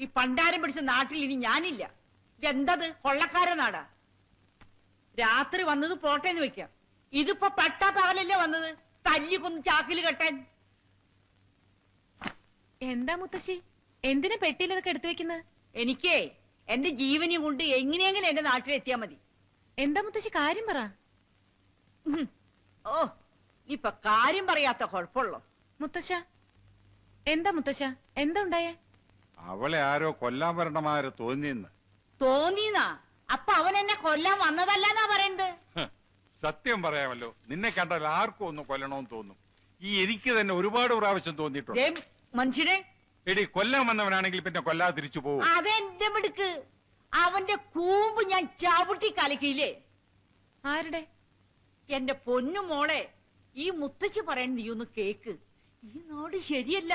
ഈ പണ്ടാരം പിടിച്ച നാട്ടിൽ ഇനി ഞാനില്ല. ഇതെന്തത് കൊള്ളക്കാര നാടാ. രാത്രി വന്നത് പോട്ടേന്ന് വെക്കാം. ഇതിപ്പോ പട്ടാ പകലല്ലേ വന്നത്, തല്ലി കൊന്ന് ചാക്കില് കെട്ടാൻ. എന്താ മുത്തശ്ശി, എന്തിനാ പെട്ടിയിലതൊക്കെ എടുത്തു വെക്കുന്നത്? എനിക്കേ എന്റെ ജീവനും കൊണ്ട് എങ്ങനെയെങ്കിലും എന്റെ നാട്ടിലെത്തിയാ മതി. എന്താ മുത്തശ്ശി, കാര്യം പറ. ഓ, ഇപ്പൊ കാര്യം പറയാത്ത കുഴപ്പമുള്ളോ? മുത്തശ്ശ, എന്താ മുത്തശ്ശ, എന്താ ഉണ്ടായേ? അവളെ ആരോ കൊല്ലാൻ വരണമാര് തോന്നിന്നാ? അപ്പൊ അവൻ എന്നെ കൊല്ലാൻ വന്നതല്ലെന്നാ പറയുന്നത്. സത്യം പറയാമല്ലോ, നിന്നെ കണ്ടാൽ ആർക്കും ഒന്ന് കൊല്ലണമെന്ന് തോന്നും. എനിക്ക് തന്നെ ഒരുപാട് പ്രാവശ്യം തോന്നിയിട്ടുണ്ട്. മനുഷ്യനെ എടി, കൊല്ലാൻ വന്നവനാണെങ്കിൽ പിന്നെ കൊല്ലാതെ തിരിച്ചു പോകും. അതെന്റെ മിടുക്ക്. അവന്റെ കൂമ്പ് ഞാൻ ചവിട്ടി കലക്കിയില്ലേ. ആരുടെ? എന്റെ പൊന്നു മോളെ, ഈ മുത്തശ്ശി പറയണ നീ ഒന്ന് കേക്ക്. ഈ നാട് ശരിയല്ല,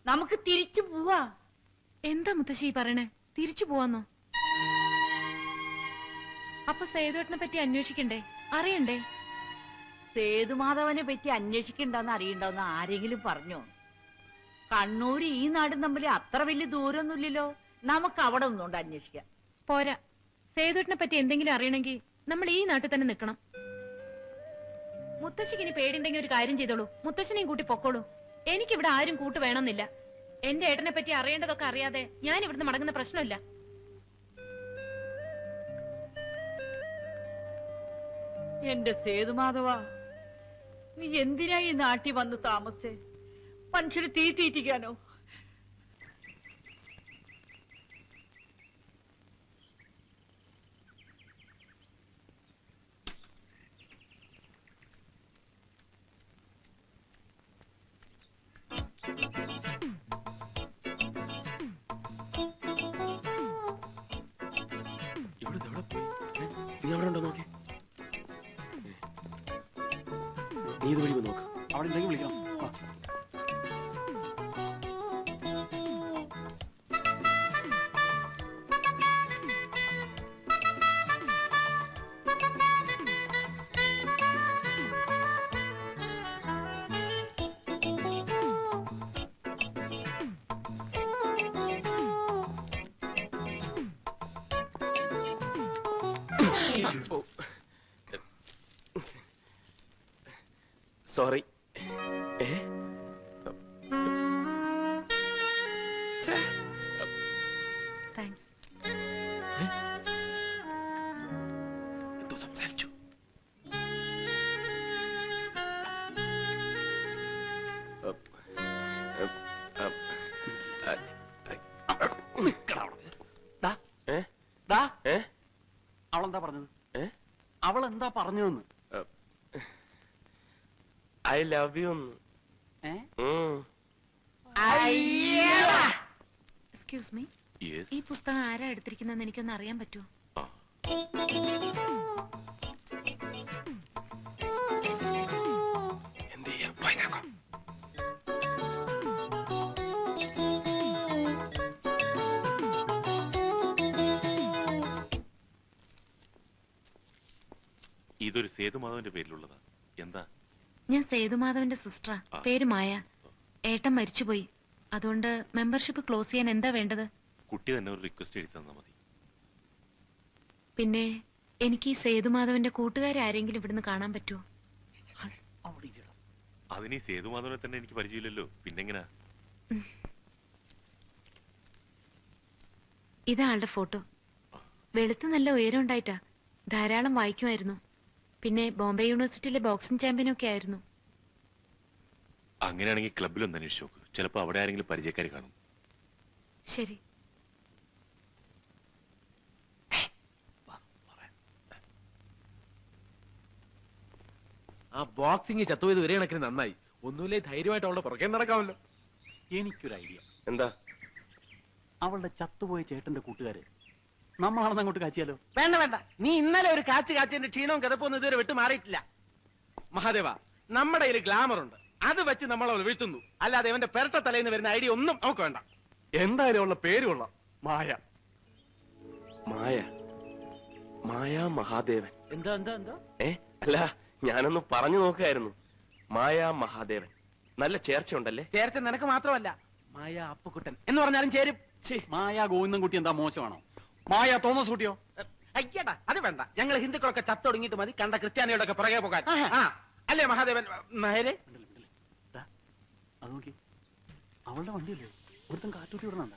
നമുക്ക് തിരിച്ചു പോവാ. എന്താ മുത്തശ്ശി പറയണേ? തിരിച്ചു പോവാന്നോ? അപ്പൊ സേതുവേട്ടനെ പറ്റി അന്വേഷിക്കണ്ടേ, അറിയണ്ടേ? സേതുമാധവനെ പറ്റി അന്വേഷിക്കണ്ടെന്ന് അറിയണ്ടെന്ന് ആരെങ്കിലും പറഞ്ഞോ? കണ്ണൂര് ഈ നാടും തമ്മിൽ അത്ര വലിയ ദൂരമൊന്നുമില്ലല്ലോ. നമുക്ക് അവിടെ നിന്നുകൊണ്ട് അന്വേഷിക്കാം. പോരാ, സേതുവേട്ടനെ പറ്റി എന്തെങ്കിലും അറിയണമെങ്കിൽ നമ്മൾ ഈ നാട്ടിൽ തന്നെ നിൽക്കണം. മുത്തശ്ശിക്ക് ഇനി പേടിണ്ടെങ്കിൽ ഒരു കാര്യം ചെയ്തോളൂ, മുത്തശ്ശനെയും കൂട്ടി പൊക്കോളൂ. എനിക്കിവിടെ ആരും കൂട്ട് വേണമെന്നില്ല. എന്റെ ഏട്ടനെ പറ്റി അറിയേണ്ടതൊക്കെ അറിയാതെ ഞാൻ ഇവിടുന്ന് മടങ്ങുന്ന പ്രശ്നമില്ല. എന്റെ സേതുമാധവ, നീ എന്തിനാ ഈ നാട്ടിൽ വന്ന് താമസേ? മനുഷ്യര് തീ തീറ്റിക്കാനോ? നോക്കി നീ ഇത് വഴി നോക്ക്. അവിടെ എന്തെങ്കിലും വിളിക്കണം. സോറി. താങ്ക്സ്. എന്തോ സംസാരിച്ചു. അവളെന്താ പറഞ്ഞത്? അവളെന്താ പറഞ്ഞതെന്ന്? I love you. Excuse me, ഈ പുസ്തകം ആരാ എടുത്തിരിക്കുന്നതെന്ന് എനിക്കൊന്ന് അറിയാൻ പറ്റുമോ? ഇതൊരു സേതുമാധവന്റെ പേരിലുള്ളതാ. എന്താ? ഞാൻ സേതുമാധവന്റെ സിസ്റ്ററാ, പേര് മായ. ഏട്ടൻ മരിച്ചുപോയി, അതുകൊണ്ട് മെമ്പർഷിപ്പ് ക്ലോസ് ചെയ്യാൻ എന്താ വേണ്ടത്? കുട്ടി തന്നെ ഒരു റിക്വസ്റ്റ് എഴുതി തന്നാ മതി. പിന്നെ എനിക്ക് ഈ സേതുമാധവന്റെ കൂട്ടുകാരെ ആരെങ്കിലും ഇവിടുന്ന് കാണാൻ പറ്റുമോ? അതിന് ഈ സേതുമാധവനെ തന്നെ എനിക്ക് പരിചയമില്ലല്ലോ, പിന്നെങ്ങനാ? ഇതാ ആളുടെ ഫോട്ടോ. വെളുത്ത് നല്ല ഉയരം ഉണ്ടായിട്ടാ, ധാരാളം വായിക്കുമായിരുന്നു. പിന്നെ ബോംബെ യൂണിവേഴ്സിറ്റിയിലെ ബോക്സിംഗ് ചാമ്പ്യനൊക്കെ ആയിരുന്നു. അങ്ങനെയാണെങ്കിൽ ക്ലബിലൊന്ന് അന്വേഷിച്ചു നോക്ക്, ചിലപ്പോ അവിടെ ആരെങ്കിലും പരിചയക്കാർ കാണും. ശരി. ആ ബോക്സിംഗ് ചത്തുപോയത് ഒരേ കണക്കിന് നന്നായി. ഒന്നുമില്ലേ, ധൈര്യമായിട്ട് അവളുടെ പുറകെ നടക്കാമല്ലോ. എനിക്കൊരു ഐഡിയ. എന്താ? അവളുടെ ചത്തുപോയ ചേട്ടന്റെ കൂട്ടുകാര് നമ്മളാണെന്ന് അങ്ങോട്ട് കാച്ചിയാലോ? വേണ്ട വേണ്ട, നീ ഇന്നലെ ഒരു കാച്ചതിന്റെ ക്ഷീണവും കിതപ്പൊന്നും ഇതുവരെ വിട്ടു മാറിയിട്ടില്ല. മഹാദേവ, നമ്മുടെ കയ്യിൽ ഗ്ലാമർ ഉണ്ട്, അത് വെച്ച് നമ്മൾ അവൾ വീഴ്ത്തുന്നു. അല്ലാതെ അവന്റെ പെരട്ട തലേന്ന് വരുന്ന ഐഡിയ ഒന്നും നമുക്ക് വേണ്ട. എന്തായാലും ഉള്ള പേര് കൊള്ളാം, മായ. മായ, മായ മഹാദേവൻ. എന്താ എന്താ എന്താ? അല്ല, ഞാനൊന്ന് പറഞ്ഞു നോക്കായിരുന്നു. മായ മഹാദേവൻ, നല്ല ചേർച്ച ഉണ്ടല്ലേ? ചേർച്ച നിനക്ക് മാത്രമല്ല, മായ അപ്പുക്കുട്ടൻ എന്ന് പറഞ്ഞാലും ചേരും. മായ ഗോവിന്ദൻകുട്ടി എന്താ മോശമാണോ? മായ തോമസ് കുട്ടിയോ? അയ്യടാ അത് വേണ്ട. ഞങ്ങൾ ഹിന്ദുക്കളൊക്കെ ചത്തൊടുങ്ങിയിട്ട് മതി കണ്ട ക്രിസ്ത്യാനികളൊക്കെ പുറകെ പോകാൻ. ആ അല്ലേ മഹാദേവൻ നായരെ? അത് നോക്കി, അവളുടെ വണ്ടിയല്ലേ ഒരുത്തം കാറ്റൂട്ടി വിടണണ്ട.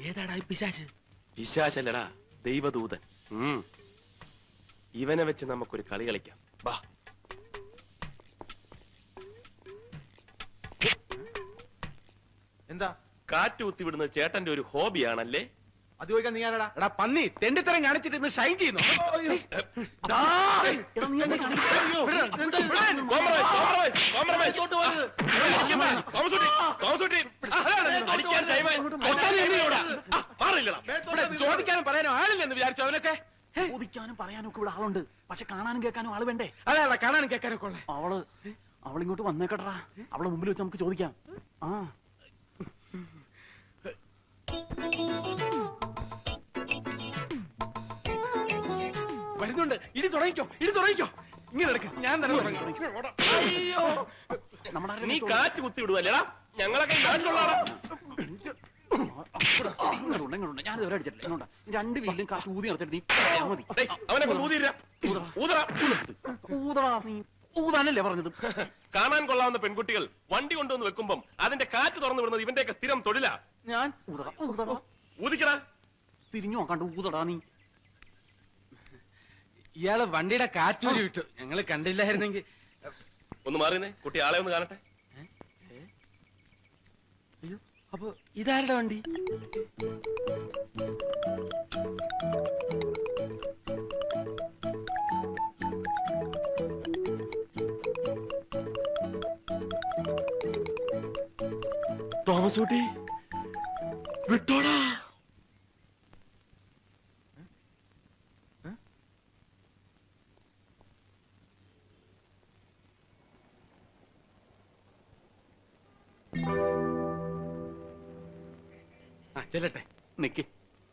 ഏതാടാ ഈ പിശാച്? പിശാചല്ലടാ, ദൈവദൂതൻ. ഇവനെ വെച്ച് നമുക്കൊരു കളി കളിക്കാം. വാ. എന്താ കാറ്റ് കുത്തിവിടുന്നത് ചേട്ടന്റെ ഒരു ഹോബിയാണല്ലേ? അത് ചോദിക്കാൻ നീ ആരടാ? എടാ പന്നി, തെണ്ടിത്തരം കാണിച്ചിട്ട് ഇന്ന് ഷൈൻ ചെയ്യുന്നു. ചോദിക്കാനും പറയാനും ആളില്ലെന്ന് വിചാരിച്ചു അവനൊക്കെ. ചോദിക്കാനും പറയാനും ഒക്കെ ഇവിടെ ആളുണ്ട്, പക്ഷെ കാണാനും കേൾക്കാനും ആള് വേണ്ടേ? അതാ കാണാനും കേൾക്കാനൊക്കെ ഉള്ള. അവളിങ്ങോട്ട് വന്നേക്കട്ടാ, അവളെ മുമ്പിൽ വെച്ച് നമുക്ക് ചോദിക്കാം. ആ വരുന്നുണ്ട്. ഇടി തുടങ്ങിക്കോ, ഇടി തുടങ്ങിക്കോ. ഇങ്ങനെ എടുക്ക, ഞാൻ തന്നെ അയ്യോ, നീ കാറ്റ് കുത്തിവിടുവല്ലേടാ? ഞങ്ങളൊക്കെ ഞാൻ ഇതുവരെ അടിച്ചിട്ടില്ല. ഇങ്ങോട്ടാ, രണ്ട് വീട്ടിലും കാശ് ഊതി നടത്തിട്ട് നീ മതി. അവനൊക്കെ ഊതടാ, നീ ഊതാനല്ലേ പറഞ്ഞത്? കാണാൻ കൊള്ളാവുന്ന പെൺകുട്ടികൾ വണ്ടി കൊണ്ടുവന്ന് വെക്കുമ്പം അതിന്റെ കാറ്റ് തുറന്നു വിടുന്നത് ഇവന്റെയൊക്കെ സ്ഥിരം തൊഴിലാ. ഞാൻ ഊതടാ, ഊതിക്കടാ. തിരിഞ്ഞു നോക്കാണ്ട് ഊതടാ നീ. ഇയാള് വണ്ടിയുടെ കാറ്റൂരി വിട്ടു, ഞങ്ങള് കണ്ടില്ലായിരുന്നെങ്കിൽ. ഒന്ന് മാറിയെന്നേ, കുട്ടി ആളെ ഒന്ന് കാണട്ടെ. അയ്യോ, അപ്പൊ ഇതാരുടെ വണ്ടി? തോമസ് കുട്ടി വിട്ടോടാ. ചെല്ലട്ടെ. നിക്ക്,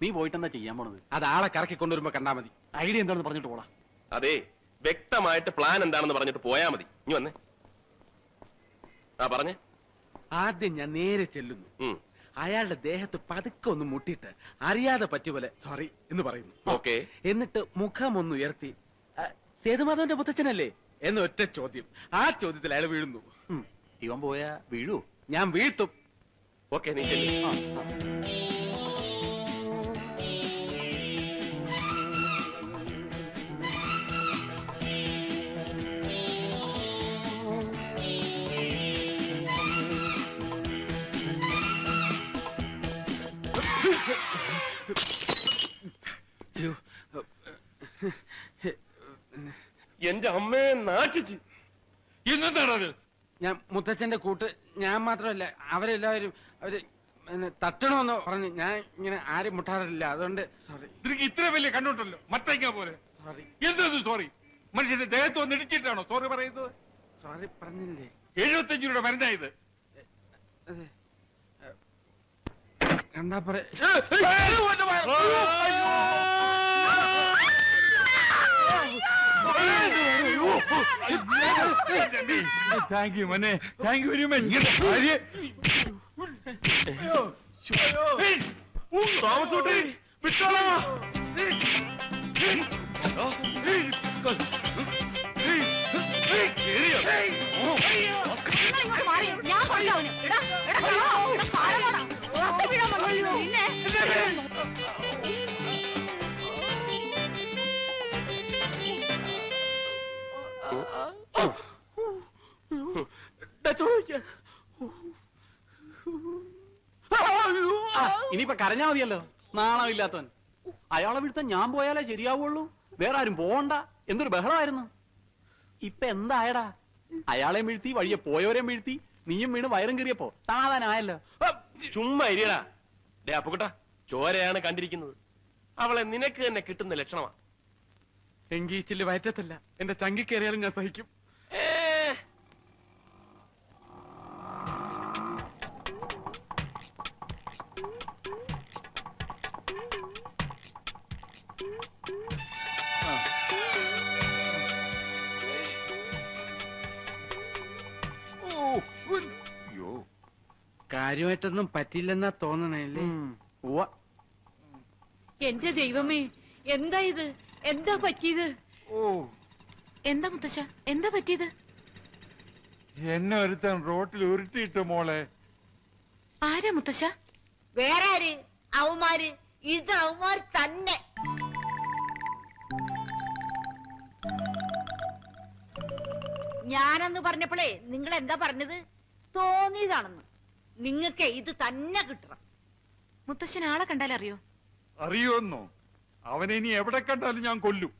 നീ പോയിട്ടെന്താ ചെയ്യാൻ പോണത്? അത് ആളെ കറക്കി കൊണ്ടുവരുമ്പോ കണ്ടാ മതി. ഐഡിയ എന്താണെന്ന് പറഞ്ഞിട്ട് പോടാ. അതെ, വ്യക്തമായിട്ട് പ്ലാൻ എന്താണെന്ന് പറഞ്ഞിട്ട് പോയാ മതി. ഇനി വന്നേ. ആ പറഞ്ഞേ. ആദ്യം ഞാൻ നേരെ ചെല്ലുന്നു. അയാളുടെ ദേഹത്ത് പതുക്കെ ഒന്ന് മുട്ടിയിട്ട് അറിയാതെ പറ്റുപോലെ സോറി എന്ന് പറയുന്നു. ഓക്കെ. എന്നിട്ട് മുഖം ഒന്ന് ഉയർത്തി സേതുമാധവന്റെ മുത്തച്ഛനല്ലേ എന്ന് ഒറ്റ ചോദ്യം. ആ ചോദ്യത്തിൽ അയാൾ വീഴുന്നു. ഇവൻ പോയാ വീഴൂ? ഞാൻ വീഴ്ത്തും. ഓക്കെ, നീ ചെല്ല്. എന്റെ അമ്മയെ നാട്ടിച്ച്. ഇന്നെന്താണത്? ഞാൻ മുത്തച്ഛന്റെ കൂട്ട്, ഞാൻ മാത്രമല്ല അവരെല്ലാവരും അവര് തട്ടണമെന്ന് പറഞ്ഞു. ഞാൻ ഇങ്ങനെ ആരും മുട്ടാറില്ല, അതുകൊണ്ട് സോറി. നിനക്ക് ഇത്ര വലിയ കണ്ടുണ്ടല്ലോ, മറ്റേക്കാ പോലെ. സോറി. എന്തത് സോറി? മനുഷ്യന്റെ ദേഹത്ത് വന്ന് ഇടിച്ചിട്ടാണോ സോറി പറയുന്നത്? സോറി പറഞ്ഞില്ലേ? 75 രൂപയുടെ മരുന്നായത്. കണ്ടാ പറ. താങ്ക് യു മനെ, താങ്ക് യു വെരി മച്ച്. താമസോട്ടെ വിട്ടോളാ. ഞാൻ കൊല്ലവന്. ഇനിയിപ്പൊ കരഞ്ഞാ മതിയല്ലോ, നാണമില്ലാത്തവൻ. അയാളെ വീഴ്ത്താൻ ഞാൻ പോയാലേ ശരിയാവുള്ളൂ, വേറെ ആരും പോകണ്ട. എന്തൊരു ബഹളമായിരുന്നു. ഇപ്പൊ എന്തായടാ? അയാളെയും വീഴ്ത്തി, വഴിയെ പോയവരെയും വീഴ്ത്തി, നീയും വീണ് വയറും കീറിയപ്പോ സമാധാനമായല്ലോ. ചുമ്മാ ഇരിയടാ. ഡേ അപ്പുകുട്ടാ, ചോരയാണ് കണ്ടിരിക്കുന്നത്. അവളെ നിനക്ക് തന്നെ കിട്ടുന്ന ലക്ഷണമാ. എങ്കീച്ചില് വയറ്റത്തല്ല, എന്റെ ചങ്കി കയറിയാലും ഞാൻ സഹിക്കും. കാര്യമായിട്ടൊന്നും പറ്റില്ലെന്നാ തോന്നണല്ലേ? എന്റെ ദൈവമേ, എന്താ ഇത്? എന്താ പറ്റിയത്? ഓ, എന്താ മുത്തശ്ശ, എന്താ പറ്റിയത്? എന്നെ ഒരുത്തൻ റോട്ടിൽ ഉരുട്ടിയിട്ടു മോളെ. ആരാ മുത്തശ്ശ? വേറെ ആര്? അവന്മാര്. ഇത് അവന്മാർ തന്നെ. ഞാനെന്ന് പറഞ്ഞപ്പോഴേ നിങ്ങൾ എന്താ പറഞ്ഞത്? തോന്നിയതാണെന്ന്. നിങ്ങക്ക് ഇത് തന്നെ കിട്ടണം. മുത്തശ്ശൻ ആളെ കണ്ടാലറിയോ? അറിയുമെന്നോ? അവനെ ഇനി എവിടെ കണ്ടാലും ഞാൻ കൊല്ലും.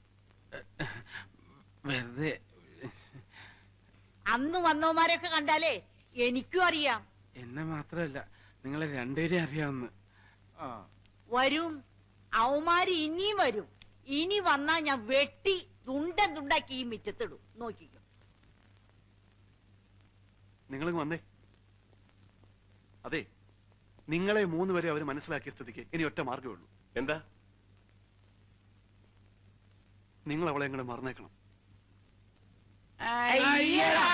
വെറുതെ. അന്ന് വന്നവന്മാരെയൊക്കെ കണ്ടാലേ എനിക്കും അറിയാം. എന്നെ മാത്രല്ല, നിങ്ങളെ രണ്ടുപേരെയും അറിയാവുന്ന. ആ, വരും. അവന്മാര് ഇനിയും വരും. ഇനി വന്നാ ഞാൻ വെട്ടി തുണ്ടാക്കി ഈ മിറ്റത്തിടും. നോക്കിക്കോ. നിങ്ങളിങ് വന്നേ. അതെ, നിങ്ങളെ 3 പേരെ അവർ മനസ്സിലാക്കിയ സ്ഥിതിക്ക് ഇനി ഒറ്റ മാർഗ്ഗമേ ഉള്ളൂ. എന്താ? നിങ്ങൾ അവളെ എങ്ങനെ മറന്നേക്കണം. അയ്യടാ.